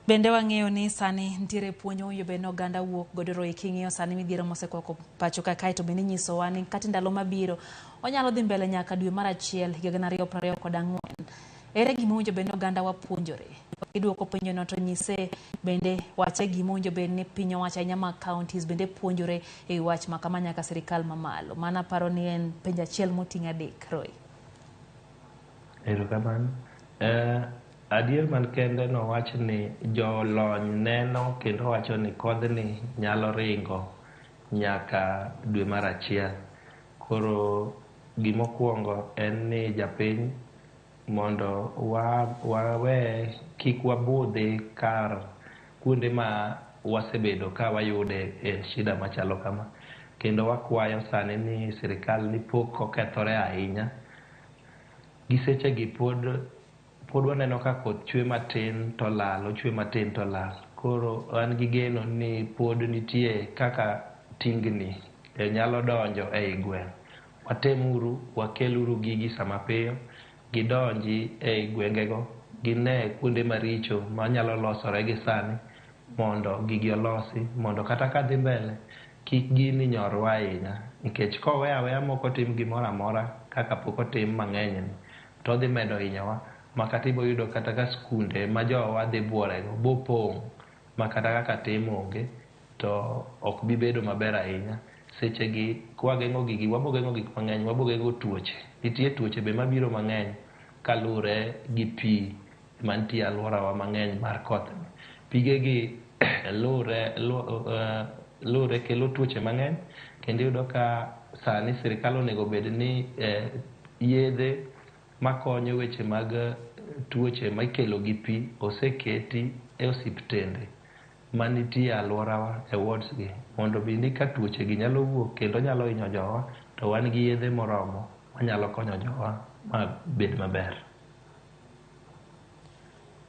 Bende wang'eyo ni sani ntiere puonjo mowinjo oganda wuok godo king'iyo sani midhiero mosekwako pacho ka kae to bende nyisowa ni kata ndalo mabiro onyalo dhi mbele nyaka dwe mar achiel higa 2024. Ere gima owinjo bed ni oganda wapuonjore? Iduoko penjono to nyise bende wache gima owinjo bed ni piny owacho ahinya mag counties bende puonjore e wach ma kama nyaka sirikal mamalo. Mana paro ni en penjo achiel moting'o adek. Roy. Erokamano. Adier man kende no wacho ni jolony neno kendo wacho ni kodhni nyalo ringo nyaka dwe mar achiel. Koro gimokwongo en ni japiny mondo wawe kik wabudhi kar kuonde ma wasebedo ka wayude shida machalo kama. Kendo wakwayo sani ni sirikal ni pok okethore ahinya. Gisechegi pod waneno ka koth chwe matin to lal, ochwe matin to lal. Koro an gi geno ni pod nitie kaka tingni nyalo donjo ei gweng'. Watemuru, wakeluru gigi sama piyo, gidonji ei gwengego, gine kuonde maricho manyalo losore gi sani mondo gigi olosi, mondo kata ka dhi mbele kik gini nyorwa ahinya. Nikech kowe aweya moko tim gimoro amora kaka pok otim mang'eny to dhi medo hinyowa. Makata ibo yudo kata ka skunde ma jowa dhi buorego bopong' makata kaka tim onge to ok bi bedo maber ahinya. Sechegi kwageng'o gigi wabogeng'o gik mang'eny, wabogeng'o tuoche. Nitie tuoche be mabiro mang'eny kalure gi pi mantie alworawa mang'eny mar koth. Pigegi lure kelo tuoche mang'eny, kendo yudo ka sani sirikal onego bed ni yedhe makonyo weche mag tuoche ma ikelo gi pi oseketi e osiptende manitie alworawa e wards gi, mondo bende ka tuoche gi nyalo wuok kendo nyalo hinyo jowa to wan gi yedhe moromo manyalo konyo jowa ma bed maber.